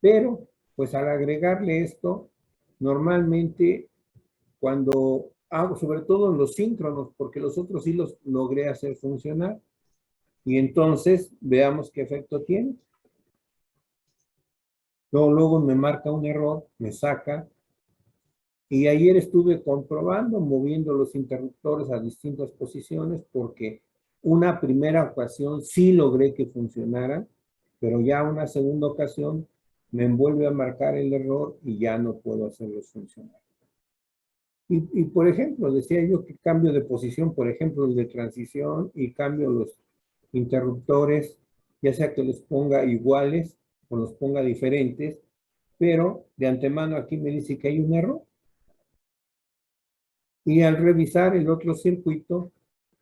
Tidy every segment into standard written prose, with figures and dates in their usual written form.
Pero, pues al agregarle esto, normalmente cuando hago, sobre todo los síncronos, porque los otros sí los logré hacer funcionar, y entonces veamos qué efecto tiene. Luego me marca un error, me saca, y ayer estuve comprobando, moviendo los interruptores a distintas posiciones, porque una primera ocasión sí logré que funcionara, pero ya una segunda ocasión me vuelve a marcar el error y ya no puedo hacerlos funcionar. Por ejemplo, decía yo que cambio de posición, por ejemplo, el de transición, y cambio los interruptores, ya sea que los ponga iguales o los ponga diferentes, pero de antemano aquí me dice que hay un error. Y al revisar el otro circuito,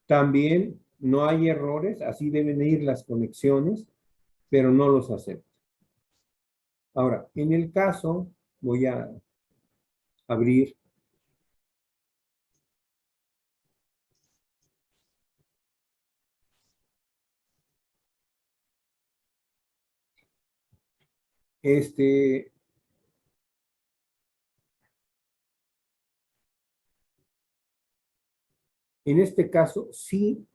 también no hay errores, así deben ir las conexiones, pero no los acepta. Ahora, en el caso, voy a abrir este. En este caso, sí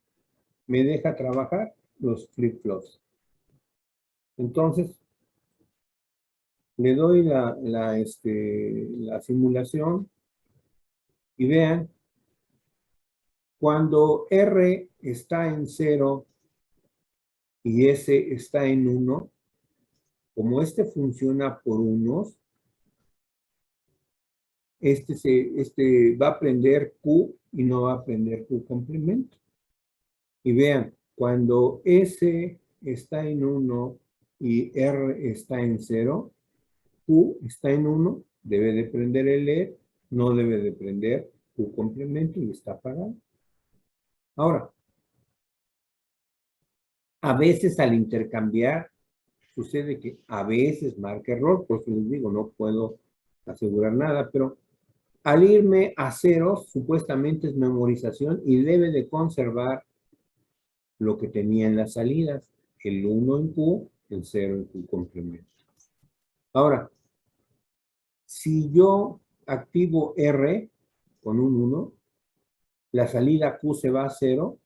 me deja trabajar los flip-flops. Entonces, le doy la simulación y vean, cuando R está en 0 y S está en 1, como este funciona por unos, este va a prender Q y no va a prender Q complemento. Y vean, cuando S está en 1 y R está en 0, Q está en 1, debe de prender el LED, no debe de prender Q complemento y está apagado. Ahora, a veces al intercambiar, sucede que a veces marca error, por eso les digo, no puedo asegurar nada, pero al irme a ceros, supuestamente es memorización y debe de conservar lo que tenía en las salidas, el 1 en Q, el 0 en Q complemento. Ahora, si yo activo R con un 1, la salida Q se va a 0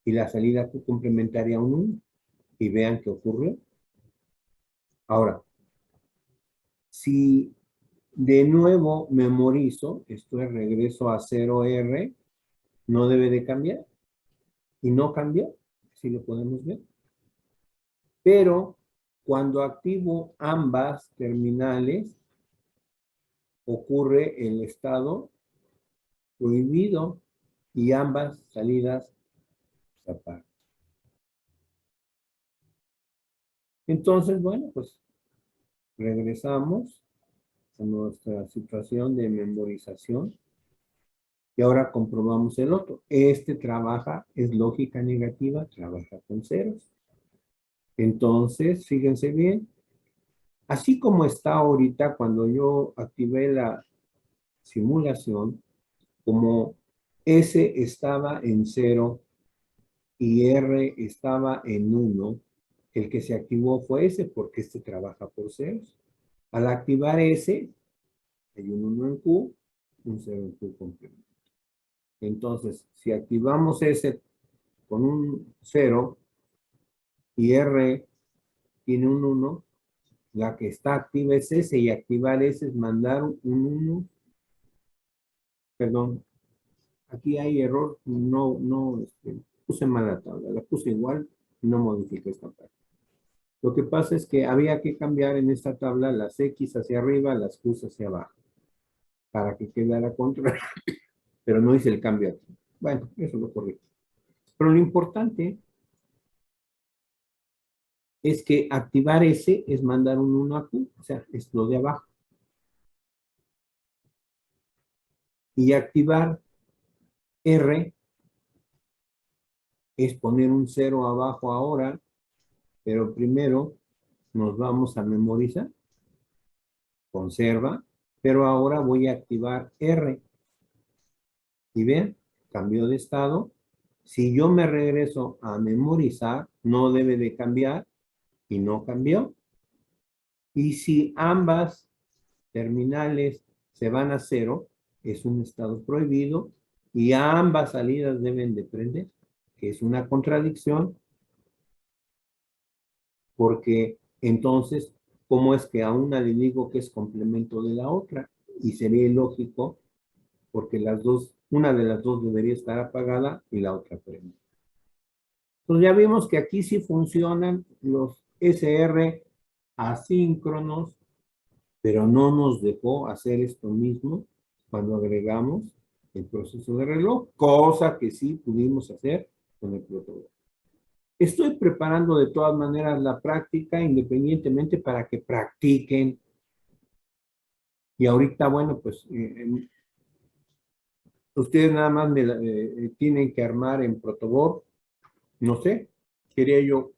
y la salida Q complementaria a un 1. Y vean qué ocurre. Ahora, si de nuevo memorizo, esto es regreso a 0R, no debe de cambiar. Y no cambió, si lo podemos ver. Pero cuando activo ambas terminales, ocurre el estado prohibido y ambas salidas se apagan. Entonces, bueno, pues regresamos a nuestra situación de memorización y ahora comprobamos el otro. Este trabaja, es lógica negativa, trabaja con ceros. Entonces, fíjense bien, así como está ahorita cuando yo activé la simulación, como S estaba en 0 y R estaba en 1, el que se activó fue S porque este trabaja por ceros. Al activar S, hay un 1 en Q, un 0 en Q complemento. Entonces, si activamos S con un 0 y R tiene un 1, la que está activa es S y activar S es mandar un 1. Perdón, aquí hay error, no, puse mala tabla, la puse igual y no modifiqué esta parte. Lo que pasa es que había que cambiar en esta tabla las X hacia arriba, las Q hacia abajo, para que quedara contrario, pero no hice el cambio aquí. Bueno, eso lo corrijo. Pero lo importante es que activar S es mandar un 1 a Q, o sea, es lo de abajo. Y activar R es poner un 0 abajo ahora, pero primero nos vamos a memorizar. Conserva, pero ahora voy a activar R. Y ven, cambió de estado. Si yo me regreso a memorizar, no debe de cambiar y no cambió. Y si ambas terminales se van a cero, es un estado prohibido y ambas salidas deben de prender, que es una contradicción, porque entonces, ¿cómo es que a una le digo que es complemento de la otra? Y sería ilógico, porque las dos, una de las dos debería estar apagada y la otra prende. Entonces ya vimos que aquí sí funcionan los SR asíncronos, pero no nos dejó hacer esto mismo cuando agregamos el proceso de reloj, cosa que sí pudimos hacer con el protocolo. Estoy preparando de todas maneras la práctica independientemente para que practiquen. Y ahorita, bueno, pues ustedes nada más tienen que armar en Protobor, no sé, quería yo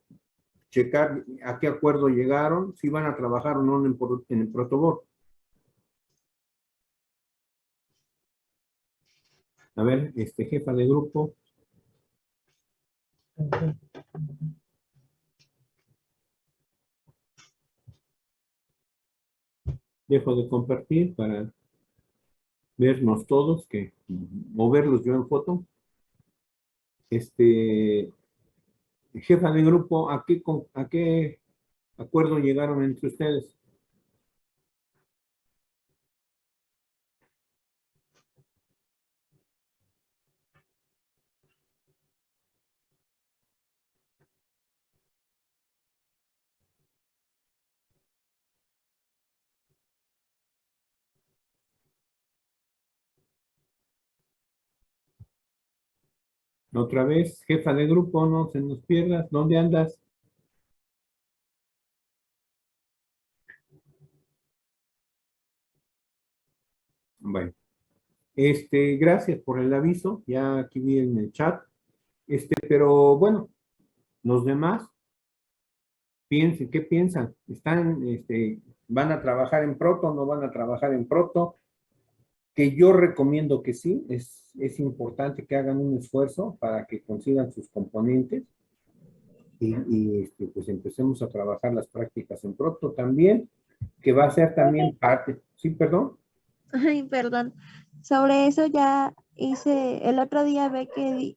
checar a qué acuerdo llegaron, si van a trabajar o no en el Protobor. A ver, jefa de grupo. Dejo de compartir para vernos todos, o verlos yo en foto. Jefa de grupo, a qué acuerdo llegaron entre ustedes? Otra vez, jefa de grupo, no se nos pierdas. ¿Dónde andas? Bueno, gracias por el aviso. Ya aquí vi en el chat. Pero bueno, los demás, piensen, ¿qué piensan? ¿Van a trabajar en proto o no van a trabajar en proto? Que yo recomiendo que sí, es importante que hagan un esfuerzo para que consigan sus componentes y pues empecemos a trabajar las prácticas en proto también, que va a ser también parte. Sí, perdón. Ay, perdón. Sobre eso ya hice, el otro día ve que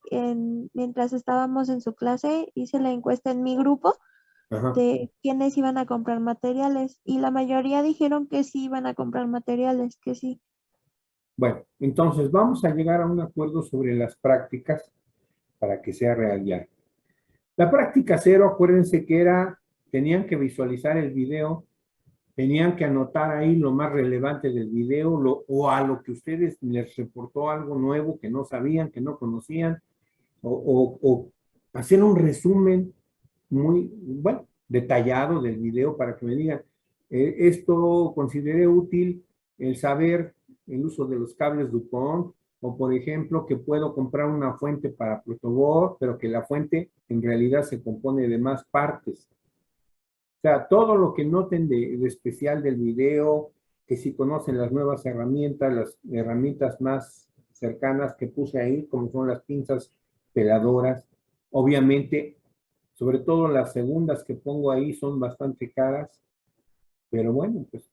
mientras estábamos en su clase, hice la encuesta en mi grupo Ajá. de quiénes iban a comprar materiales y la mayoría dijeron que sí iban a comprar materiales, que sí. Bueno, entonces vamos a llegar a un acuerdo sobre las prácticas para que sea real ya. La práctica cero, acuérdense que tenían que visualizar el video, tenían que anotar ahí lo más relevante del video o a lo que ustedes les reportó algo nuevo que no sabían, que no conocían, o hacer un resumen muy, bueno, detallado del video para que me digan, esto consideré útil el saber el uso de los cables DuPont, o por ejemplo, que puedo comprar una fuente para protoboard, pero que la fuente en realidad se compone de más partes. O sea, todo lo que noten de especial del video, que si conocen las nuevas herramientas, las herramientas más cercanas que puse ahí, como son las pinzas peladoras, obviamente, sobre todo las segundas que pongo ahí son bastante caras, pero bueno, pues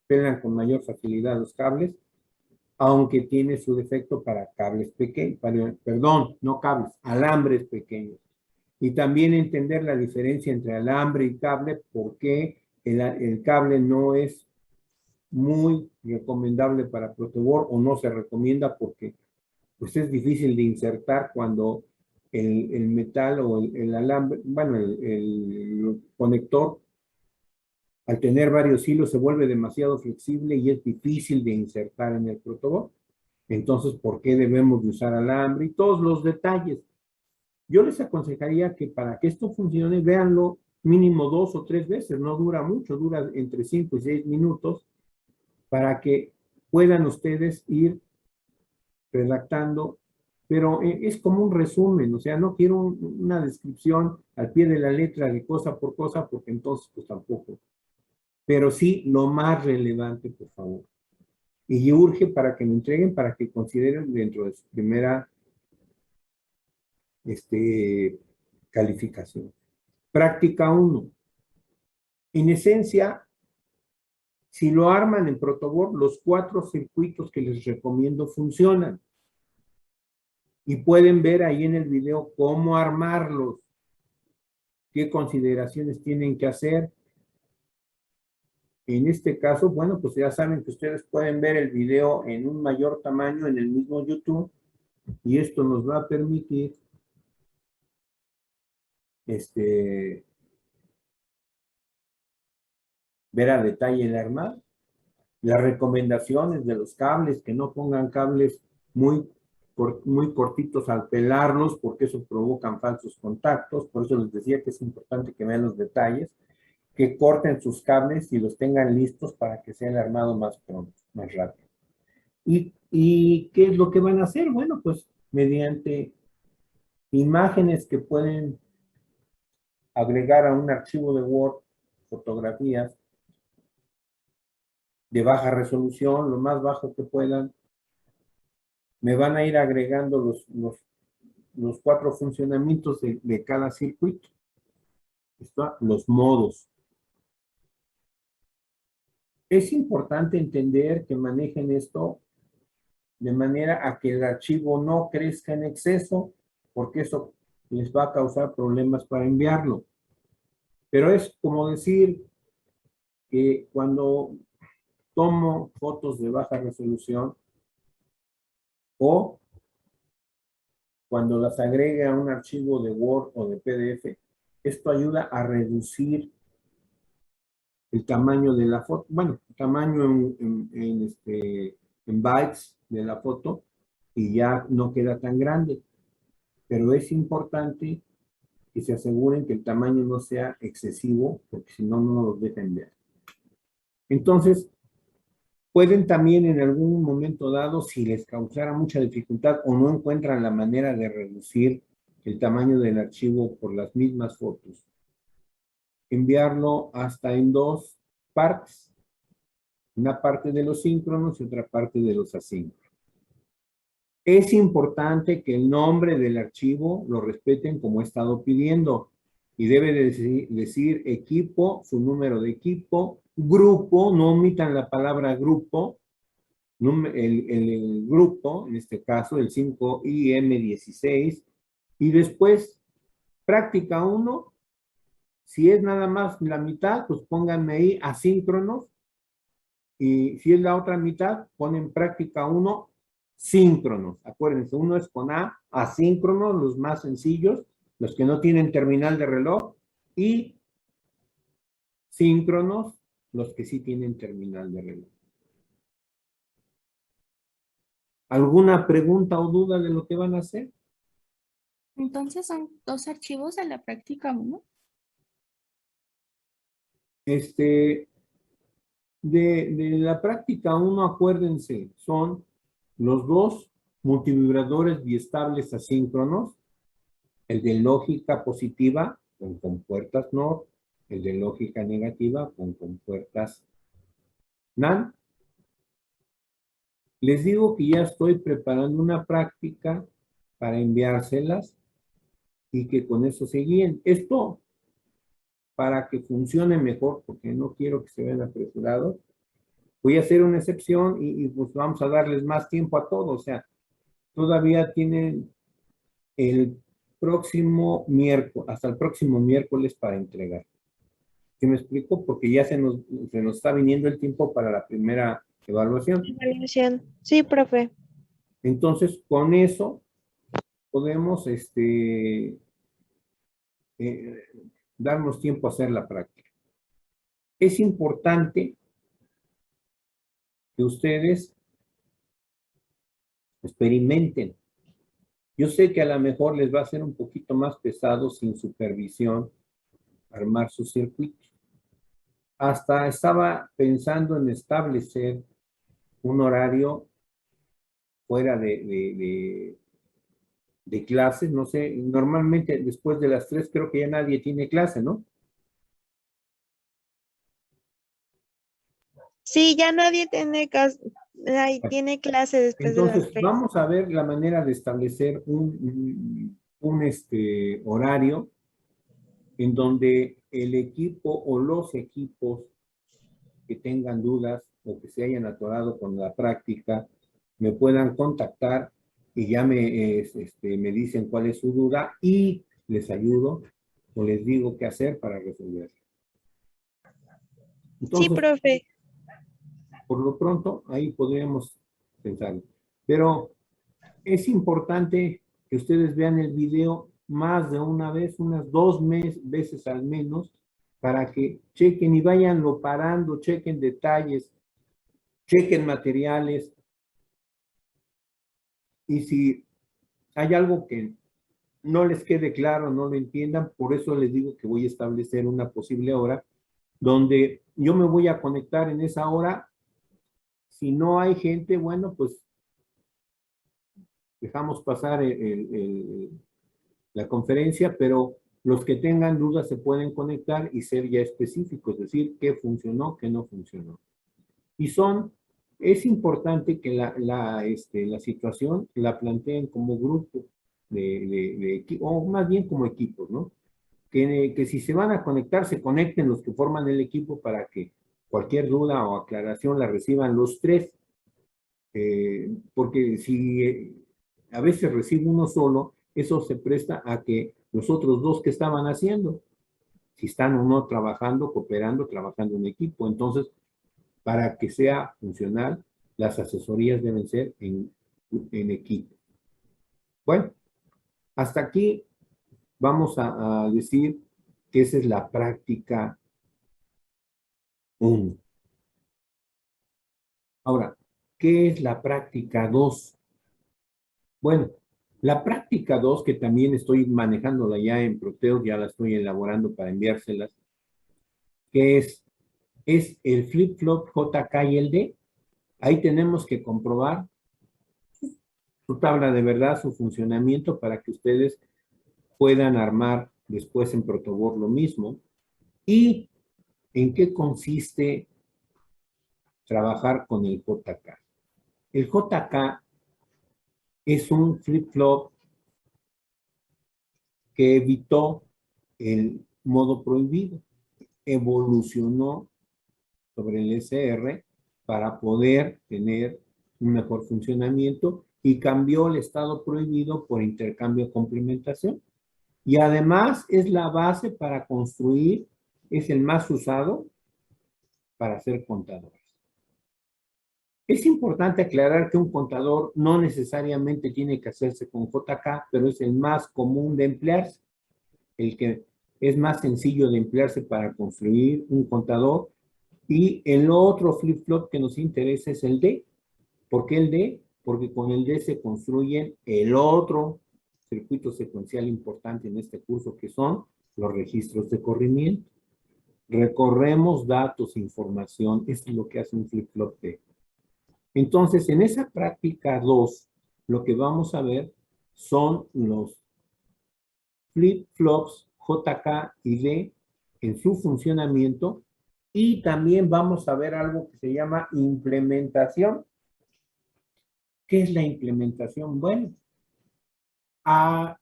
pelan con mayor facilidad los cables, aunque tiene su defecto para cables pequeños, perdón, no cables, alambres pequeños. Y también entender la diferencia entre alambre y cable, porque el cable no es muy recomendable para protoboard o no se recomienda porque pues es difícil de insertar cuando el metal o el alambre, bueno, el conector, al tener varios hilos se vuelve demasiado flexible y es difícil de insertar en el protoboard. Entonces, ¿por qué debemos de usar alambre? Y todos los detalles. Yo les aconsejaría que para que esto funcione, véanlo mínimo 2 o 3 veces, no dura mucho, dura entre 5 y 6 minutos, para que puedan ustedes ir redactando, pero es como un resumen, o sea, no quiero una descripción al pie de la letra de cosa por cosa, porque entonces pues tampoco, pero sí lo más relevante, por favor. Y urge para que me entreguen, para que consideren dentro de su primera calificación. Práctica 1. En esencia, Si lo arman en protoboard, los 4 circuitos que les recomiendo funcionan. Y pueden ver ahí en el video cómo armarlos, qué consideraciones tienen que hacer. En este caso, bueno, pues ya saben que ustedes pueden ver el video en un mayor tamaño en el mismo YouTube y esto nos va a permitir ver a detalle el armado. Las recomendaciones de los cables, que no pongan cables muy cortitos al pelarlos, porque eso provocan falsos contactos. Por eso les decía que es importante que vean los detalles, que corten sus cables y los tengan listos para que sea el armado más pronto, más rápido. ¿Y qué es lo que van a hacer? Bueno, pues mediante imágenes que pueden agregar a un archivo de Word, fotografías de baja resolución, lo más bajo que puedan, me van a ir agregando los 4 funcionamientos de cada circuito. Esto, los modos. Es importante entender que manejen esto de manera a que el archivo no crezca en exceso, porque eso les va a causar problemas para enviarlo. Pero es como decir que cuando tomo fotos de baja resolución o cuando las agregue a un archivo de Word o de PDF, esto ayuda a reducir el tamaño de la foto, bueno, el tamaño en bytes de la foto y ya no queda tan grande. Pero es importante que se aseguren que el tamaño no sea excesivo, porque si no, no los dejan ver. Entonces, pueden también en algún momento dado, si les causara mucha dificultad o no encuentran la manera de reducir el tamaño del archivo por las mismas fotos, enviarlo hasta en 2 partes. Una parte de los síncronos y otra parte de los asíncronos. Es importante que el nombre del archivo lo respeten como he estado pidiendo. Y debe decir equipo, su número de equipo, grupo, no omitan la palabra grupo, el grupo, en este caso el 5IM16, y después práctica 1, si es nada más la mitad, pues pónganme ahí asíncronos, y si es la otra mitad, ponen práctica 1, síncronos. Acuérdense, uno es con A, asíncronos, los más sencillos, los que no tienen terminal de reloj, y síncronos, los que sí tienen terminal de reloj. ¿Alguna pregunta o duda de lo que van a hacer? Entonces son 2 archivos de la práctica 1. De la práctica 1, acuérdense, son los 2 multivibradores biestables asíncronos, el de lógica positiva con compuertas NOR, el de lógica negativa con compuertas NAND. Les digo que ya estoy preparando una práctica para enviárselas y que con eso se guíen. Esto, para que funcione mejor, porque no quiero que se vean apresurados, voy a hacer una excepción y pues vamos a darles más tiempo a todos. O sea, todavía tienen el próximo miércoles, hasta el próximo miércoles para entregar. ¿Sí me explico? Porque ya se nos está viniendo el tiempo para la primera evaluación. Evaluación. Sí, profe. Entonces, con eso podemos darnos tiempo a hacer la práctica. Es importante que ustedes experimenten. Yo sé que a lo mejor les va a ser un poquito más pesado sin supervisión armar su circuito. Hasta estaba pensando en establecer un horario fuera de clases, no sé, normalmente después de las 3 creo que ya nadie tiene clase, ¿no? Sí, ya nadie tiene, tiene clase después de las Entonces, 3. vamos a ver la manera de establecer un horario en donde el equipo o los equipos que tengan dudas o que se hayan atorado con la práctica, me puedan contactar y ya me dicen cuál es su duda y les ayudo o les digo qué hacer para resolverlo. Sí, Entonces, profe. por lo pronto, ahí podríamos pensar. Pero es importante que ustedes vean el video más de una vez, unas 2 veces al menos, para que chequen y vayanlo parando, chequen detalles, chequen materiales. Y si hay algo que no les quede claro, no lo entiendan, por eso les digo que voy a establecer una posible hora donde yo me voy a conectar en esa hora. Si no hay gente, bueno, pues dejamos pasar la conferencia, pero los que tengan dudas se pueden conectar y ser ya específicos, es decir, qué funcionó, qué no funcionó. Y es importante que la situación la planteen como grupo de equipo, o más bien como equipos, ¿no? Que si se van a conectar, se conecten los que forman el equipo para que cualquier duda o aclaración la reciban los tres. Porque si a veces recibe uno solo, eso se presta a que los otros dos que estaban haciendo, si están o no trabajando, cooperando, trabajando en equipo. Entonces, para que sea funcional, las asesorías deben ser en equipo. Bueno, hasta aquí vamos a decir que esa es la práctica 1. Ahora, ¿qué es la práctica 2? Bueno, la práctica 2, que también estoy manejándola ya en Proteus, ya la estoy elaborando para enviárselas, que es el flip-flop JK y el D. Ahí tenemos que comprobar su tabla de verdad, su funcionamiento, para que ustedes puedan armar después en Protoboard lo mismo. ¿Y en qué consiste trabajar con el JK? El JK es un flip-flop que evitó el modo prohibido, evolucionó sobre el SR para poder tener un mejor funcionamiento y cambió el estado prohibido por intercambio complementación. Y además es la base para construir, es el más usado para hacer contadores. Es importante aclarar que un contador no necesariamente tiene que hacerse con JK, pero es el más común de emplearse, el que es más sencillo de emplearse para construir un contador. Y el otro flip-flop que nos interesa es el D. ¿Por qué el D? Porque con el D se construyen el otro circuito secuencial importante en este curso, que son los registros de corrimiento. Recorremos datos, información, eso es lo que hace un flip-flop D. Entonces, en esa práctica 2, lo que vamos a ver son los flip-flops JK y D en su funcionamiento, y también vamos a ver algo que se llama implementación. ¿Qué es la implementación? Bueno,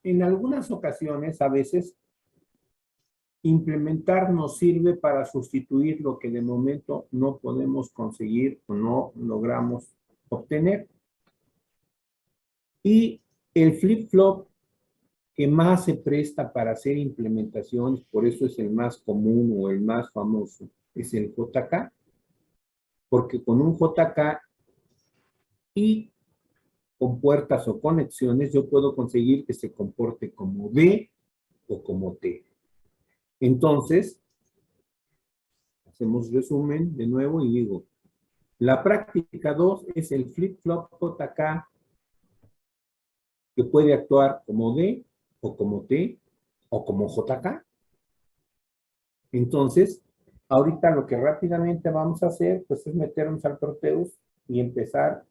en algunas ocasiones, a veces, implementar nos sirve para sustituir lo que de momento no podemos conseguir o no logramos obtener. Y el flip-flop que más se presta para hacer implementaciones, por eso es el más común o el más famoso, es el JK, porque con un JK y con puertas o conexiones yo puedo conseguir que se comporte como D o como T. Entonces, hacemos resumen de nuevo y digo, la práctica 2 es el flip-flop JK que puede actuar como D o como T o como JK. Entonces, ahorita lo que rápidamente vamos a hacer, pues es meternos al Proteus y empezar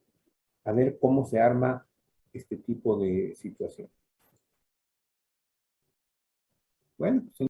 a ver cómo se arma este tipo de situación. Bueno, pues